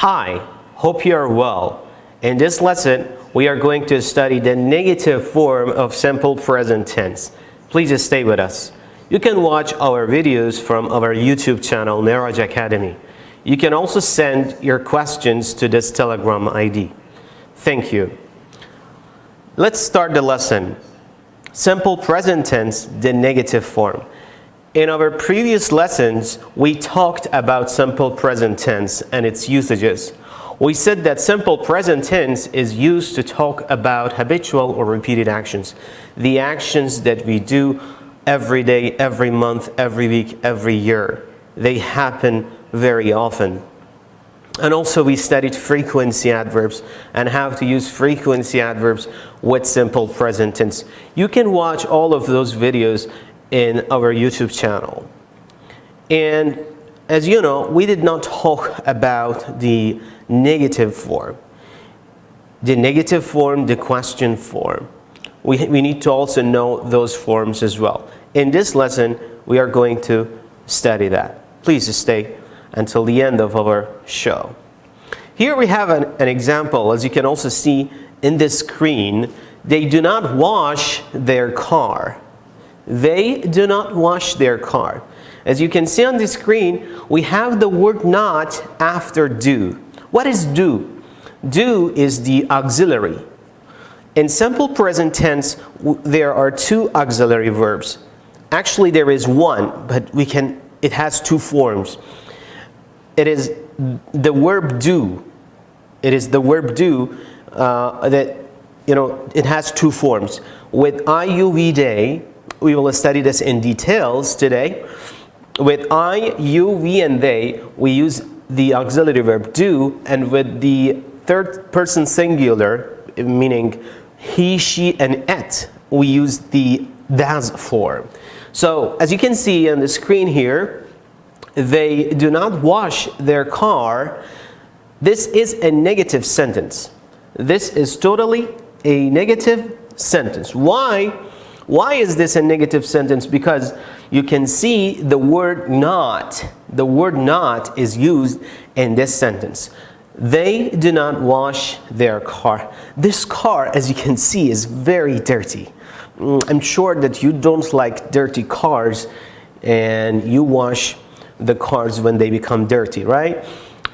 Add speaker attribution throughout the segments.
Speaker 1: Hi, hope you are well. In this lesson, we are going to study the negative form of simple present tense. Please stay with us. You can watch our videos from our YouTube channel, معراج Academy. You can also send your questions to this Telegram ID. Thank you. Let's start the lesson. Simple present tense, the negative form. In our previous lessons, we talked about simple present tense and its usages. We said that simple present tense is used to talk about habitual or repeated actions. The actions that we do every day, every month, every week, every year. They happen very often. And also we studied frequency adverbs and how to use frequency adverbs with simple present tense. You can watch all of those videos in our YouTube channel. And as you know, we did not talk about the negative form. The negative form, the question form. We need to also know those forms as well. In this lesson, we are going to study that. Please stay until the end of our show. Here we have an example, as you can also see in the screen. They do not wash their car. They do not wash their car. As you can see on the screen, we have the word not after do. What is do? Do is the auxiliary. In simple present tense, there are two auxiliary verbs. Actually, there is one, but it has two forms. It is the verb do. It is the verb do that, it has two forms. With I, you, we, they, we will study this in details today. With I, you, we, and they, we use the auxiliary verb do, and with the third person singular, meaning he, she, and it, we use the das form. So, as you can see on the screen here, they do not wash their car. This is a negative sentence. This is totally a negative sentence. Why? Why is this a negative sentence? Because you can see the word not. The word not is used in this sentence. They do not wash their car. This car, as you can see, is very dirty. I'm sure that you don't like dirty cars and you wash the cars when they become dirty, right?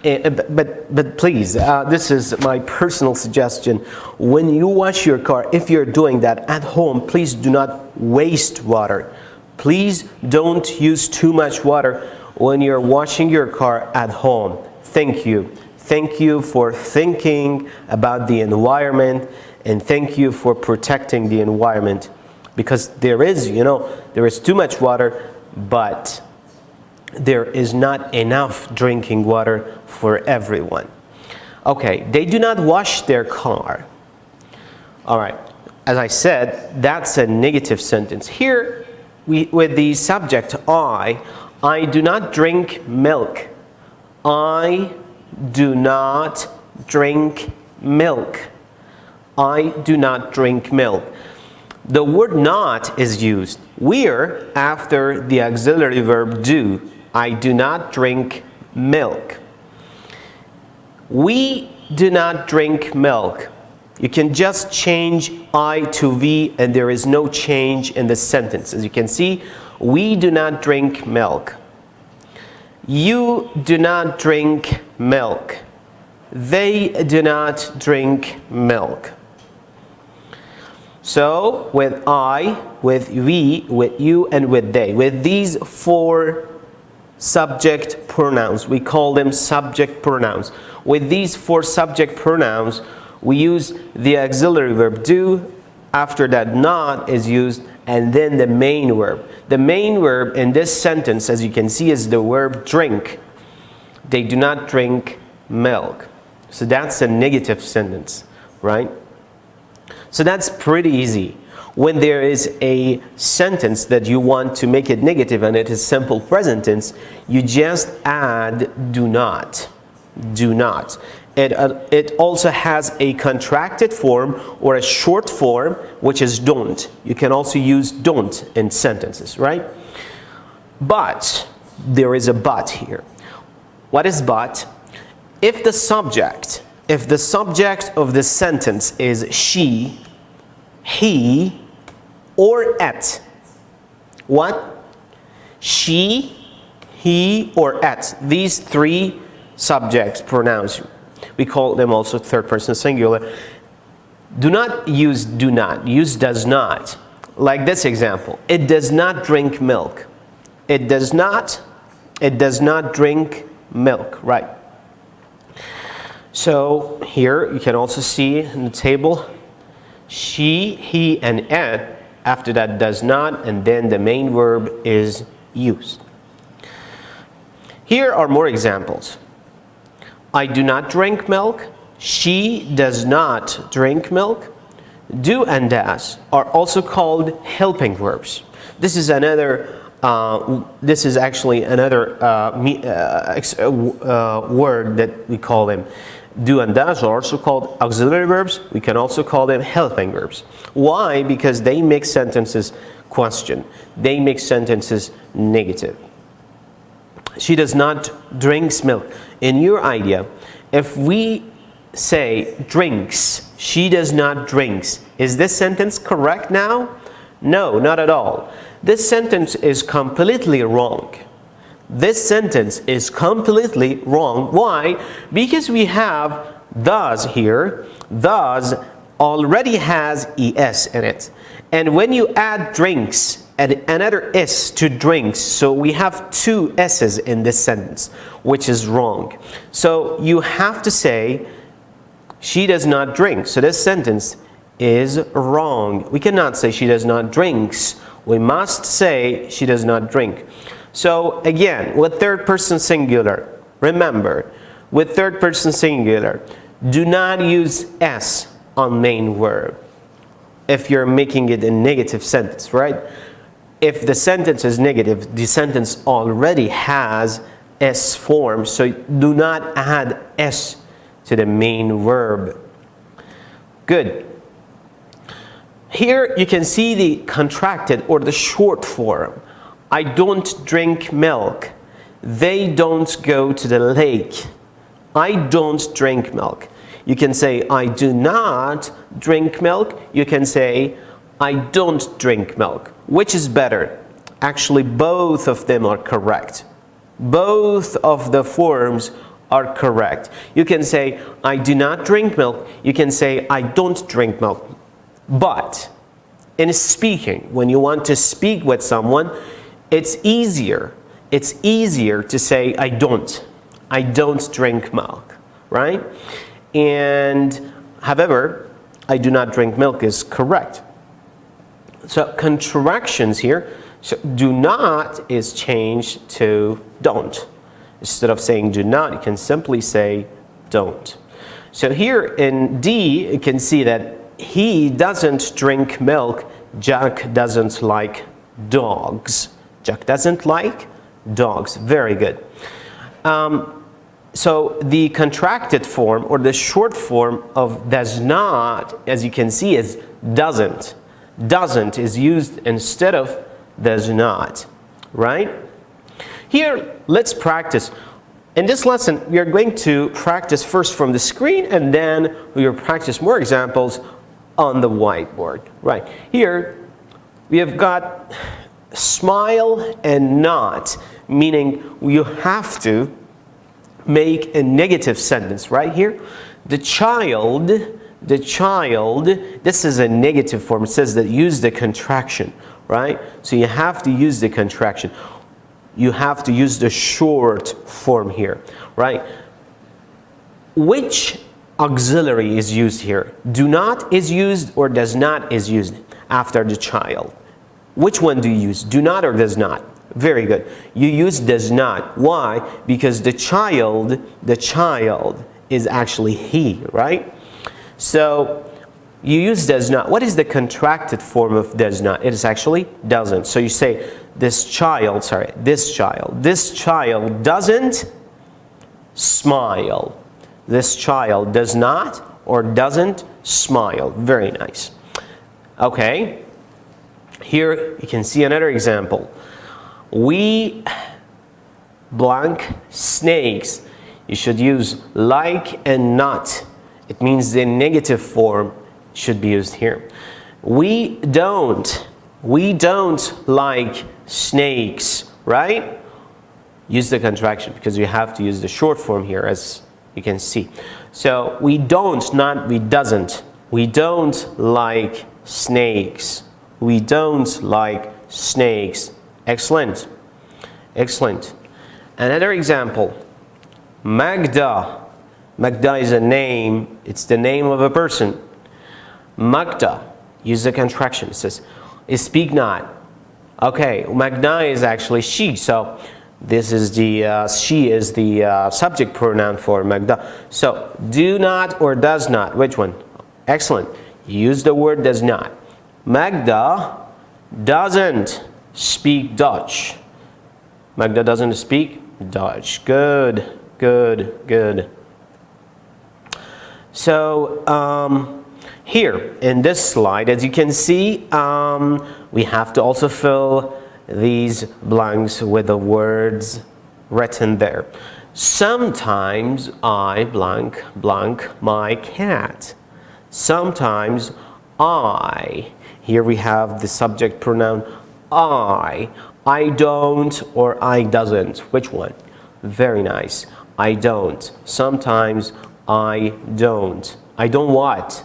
Speaker 1: But please, this is my personal suggestion. When you wash your car, if you're doing that at home, please do not waste water. Please don't use too much water when you're washing your car at home. Thank you. Thank you for thinking about the environment, and thank you for protecting the environment, because there is too much water, but there is not enough drinking water for everyone. Okay, they do not wash their car. All right, as I said, that's a negative sentence. Here, with the subject I do not drink milk. I do not drink milk. I do not drink milk. The word not is used. We're after the auxiliary verb do. I do not drink milk. We do not drink milk. You can just change I to we, and there is no change in the sentence. As you can see, we do not drink milk. You do not drink milk. They do not drink milk. So, with I, with we, with you, and with they, with these four subject pronouns, we call them subject pronouns. With these four subject pronouns, we use the auxiliary verb do. After that, not is used, and then the main verb. The main verb in this sentence, as you can see, is the verb drink. They do not drink milk. So that's a negative sentence, right? So that's pretty easy. When there is a sentence that you want to make it negative and it is simple present tense, you just add do not. Do not. It also has a contracted form or a short form, which is don't. You can also use don't in sentences, right? But there is a but here. What is but? if the subject of the sentence is she, he, or it, what? She, he, or it. These three subjects pronouns. We call them also third person singular. Do not use do not. Use does not. Like this example. It does not drink milk. It does not drink milk. Right. So here you can also see in the table she, he, and it. After that does not, and then the main verb is used. Here are more examples. I do not drink milk. She does not drink milk. Do and does are also called helping verbs. This is actually another word that we call them. Do and does are also called auxiliary verbs. We can also call them helping verbs. Why? Because they make sentences question. They make sentences negative. She does not drink milk. In your idea, if we say drinks, she does not drinks, is this sentence correct now? No, not at all. This sentence is completely wrong. This sentence is completely wrong. Why? Because we have does here. Does already has es in it. And when you add drinks, and another s to drinks, so we have two s's in this sentence, which is wrong. So you have to say she does not drink. So this sentence is wrong. We cannot say she does not drinks. We must say she does not drink. So again, with third person singular, remember, with third person singular, do not use s on main verb if you're making it a negative sentence, right? If the sentence is negative, the sentence already has s form, so do not add s to the main verb. Good. Here you can see the contracted or the short form. I don't drink milk. They don't go to the lake. I don't drink milk. You can say I do not drink milk. You can say I don't drink milk. Which is better? Actually, both of them are correct. Both of the forms are correct. You can say I do not drink milk. You can say I don't drink milk. But in speaking, when you want to speak with someone, it's easier to say I don't drink milk, right? And however, I do not drink milk is correct. So contractions here, so do not is changed to don't. Instead of saying do not, you can simply say don't. So here in D, you can see that he doesn't drink milk. Jack doesn't like dogs. Jack doesn't like dogs. Very good. So the contracted form or the short form of does not, as you can see, is doesn't. Doesn't is used instead of does not, right? Here, let's practice. In this lesson, we are going to practice first from the screen, and then we will practice more examples on the whiteboard. Right. Here, we have got smile and not, meaning you have to make a negative sentence right here. The child, this is a negative form. It says that use the contraction, right? So you have to use the contraction. You have to use the short form here, right? Which auxiliary is used here? Do not is used or does not is used after the child? Which one do you use? Do not or does not? Very good. You use does not. Why? Because the child is actually he, right? So you use does not. What is the contracted form of does not? It is actually doesn't. So you say this child doesn't smile. This child does not or doesn't smile. Very nice. Okay. Here you can see another example. We blank snakes. You should use like and not. It means the negative form should be used here. We don't like snakes, right? Use the contraction because you have to use the short form here, as you can see. So we don't, not we doesn't. We don't like snakes. We don't like snakes. Excellent. Excellent. Another example. Magda. Magda is a name. It's the name of a person. Magda. Use the contraction. It says, speak not. Okay, Magda is actually she. So this is the, she is the subject pronoun for Magda. So do not or does not. Which one? Excellent. Use the word does not. Magda doesn't speak Dutch. Magda doesn't speak Dutch. Good, good, good. So here in this slide, as you can see, we have to also fill these blanks with the words written there. Sometimes I blank my cat. Sometimes I. Here we have the subject pronoun I. I don't or I doesn't. Which one? Very nice. I don't. Sometimes I don't. I don't what?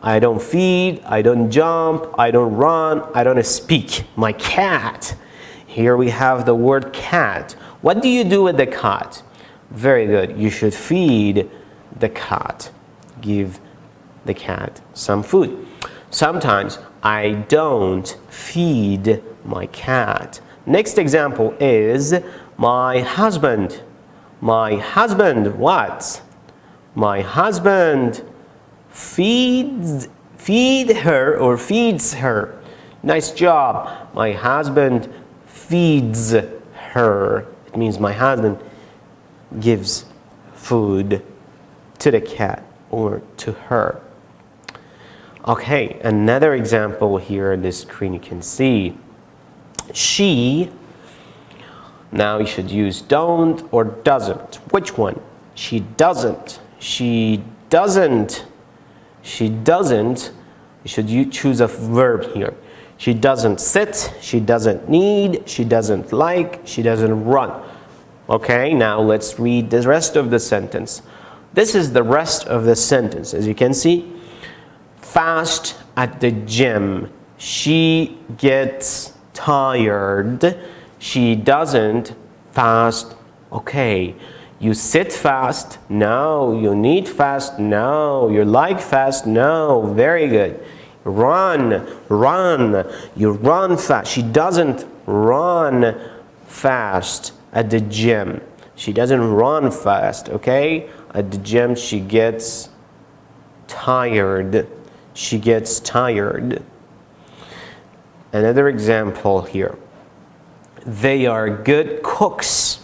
Speaker 1: I don't feed, I don't jump, I don't run, I don't speak. My cat. Here we have the word cat. What do you do with the cat? Very good. You should feed the cat. Give the cat some food. Sometimes I don't feed my cat. Next example is my husband. My husband what? My husband feeds her. Nice job. My husband feeds her. It means my husband gives food to the cat or to her. Okay, another example here on the screen you can see. She. Now you should use don't or doesn't. Which one? She doesn't. She doesn't. She doesn't. You should choose a verb here. She doesn't sit. She doesn't need. She doesn't like. She doesn't run. Okay, now let's read the rest of the sentence. This is the rest of the sentence. As you can see, fast at the gym. She gets tired. She doesn't fast. Okay. You sit fast? No. You need fast? No. You like fast? No. Very good. Run. You run fast. She doesn't run fast at the gym. She doesn't run fast, okay? At the gym, she gets tired. She gets tired. Another example here. They are good cooks.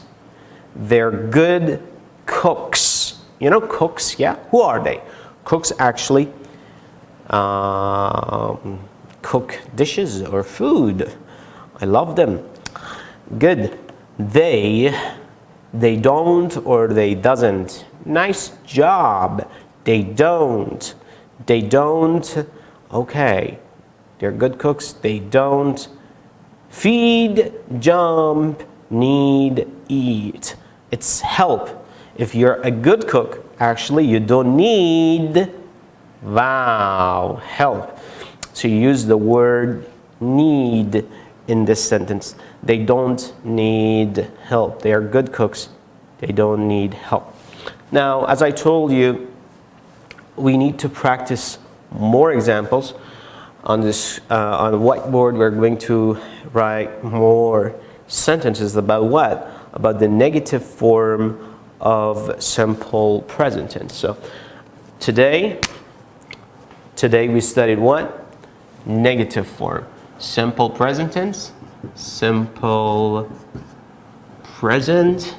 Speaker 1: They're good cooks. You know cooks, yeah? Who are they? Cooks actually cook dishes or food. I love them. Good. They don't or they doesn't. Nice job. They don't. Okay. They're good cooks. They don't feed, jump, need, eat. It's help. If you're a good cook, actually you don't need help. So you use the word need in this sentence. They don't need help. They are good cooks. They don't need help. Now, as I told you, we need to practice more examples. On this on the whiteboard, we're going to write more sentences about what? About the negative form of simple present tense. So today we studied what? Negative form. Simple present tense. Simple present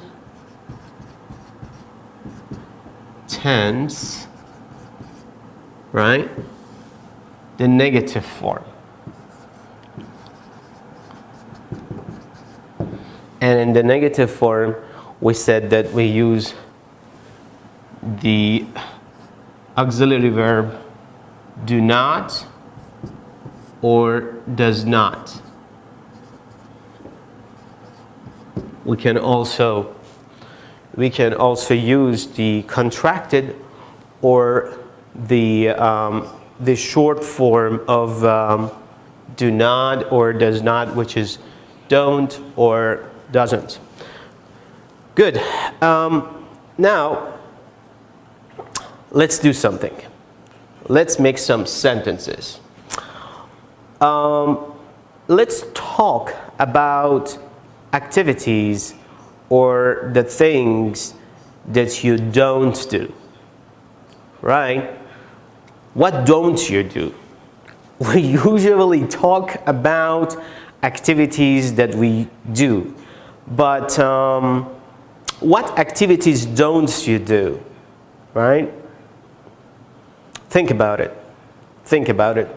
Speaker 1: tense, right? The negative form. And in the negative form, we said that we use the auxiliary verb do not or does not. We can also use the contracted or the short form of do not or does not, which is don't or doesn't. Good. Now, let's do something. Let's make some sentences. Let's talk about activities or the things that you don't do, right? What don't you do? We usually talk about activities that we do, but what activities don't you do, right? Think about it. Think about it.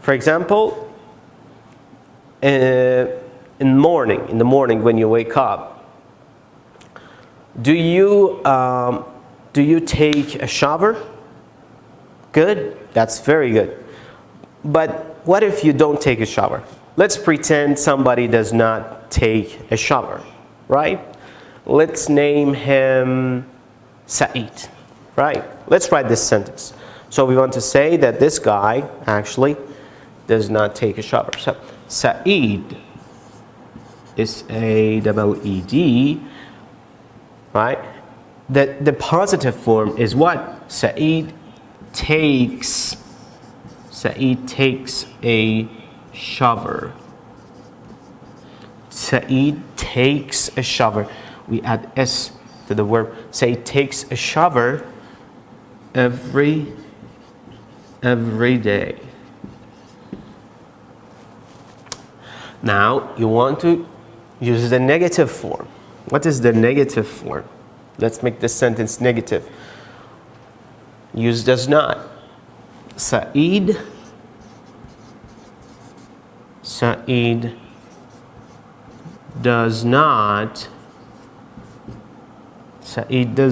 Speaker 1: For example, in the morning when you wake up, do you take a shower? Good, that's very good. But what if you don't take a shower? Let's pretend somebody does not take a shower, right? Let's name him Saeed, right? Let's write this sentence. So we want to say that this guy actually does not take a shower. So Saeed is S-A-E-E-D, right? The positive form is what? Saeed takes a shower. Saeed takes a shower. We add S to the verb. Saeed takes a shower every day. Now you want to use the negative form. What is the negative form? Let's make this sentence negative. Use does not. Saeed does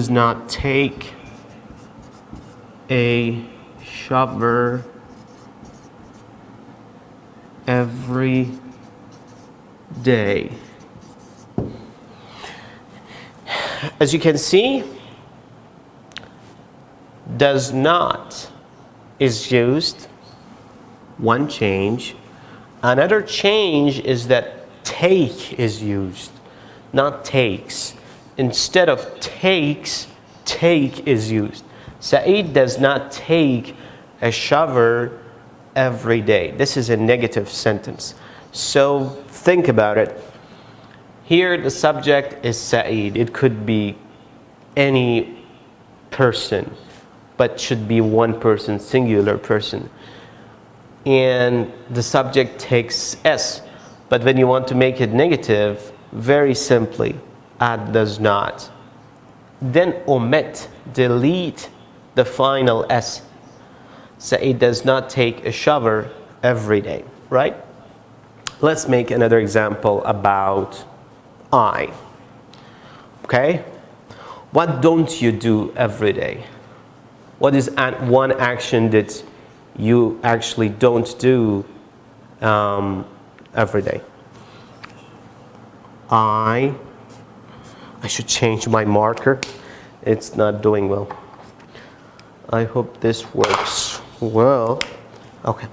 Speaker 1: not take a shower every day. As you can see, does not is used, one change. Another change is that take is used, not takes. Instead of takes, take is used. Saeed does not take a shower every day. This is a negative sentence. So think about it. Here the subject is Saeed. It could be any person, but should be one person, singular person. And the subject takes S. But when you want to make it negative, very simply, add does not. Then omit, delete the final S. Saeed does not take a shower every day, right? Let's make another example about I. Okay? What don't you do every day? What is one action that you actually don't do every day? I should change my marker. It's not doing well. I hope this works well. Okay.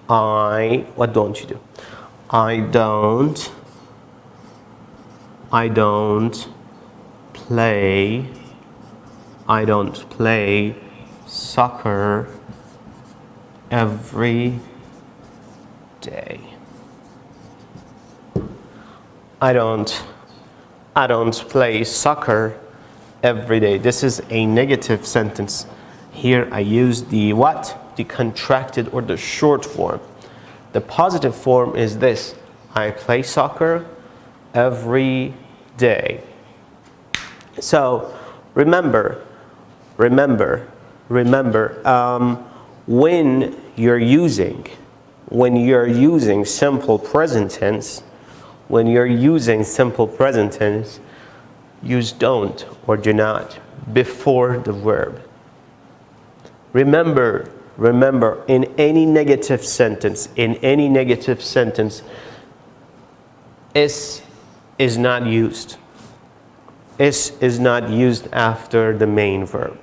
Speaker 1: What don't you do? I don't play soccer every day. I don't play soccer every day. This is a negative sentence. Here I use the what? The contracted or the short form. The positive form is this: I play soccer every day. So remember, when you're using simple present tense, use don't or do not before the verb. Remember, in any negative sentence, is not used. Is not used after the main verb.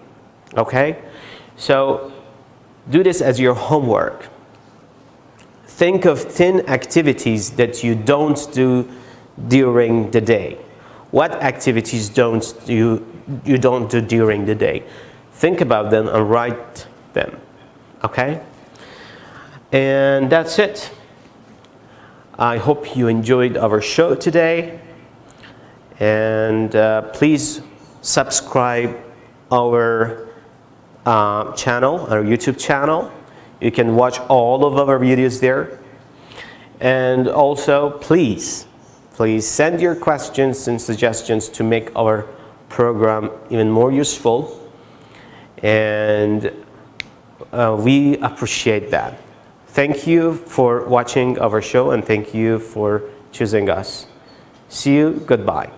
Speaker 1: Okay? So do this as your homework. Think of 10 activities that you don't do during the day. What activities you don't do during the day? Think about them and write them. Okay? And that's it. I hope you enjoyed our show today. And please subscribe our channel, our YouTube channel. You can watch all of our videos there. And also, please send your questions and suggestions to make our program even more useful. And we appreciate that. Thank you for watching our show, and thank you for choosing us. See you. Goodbye.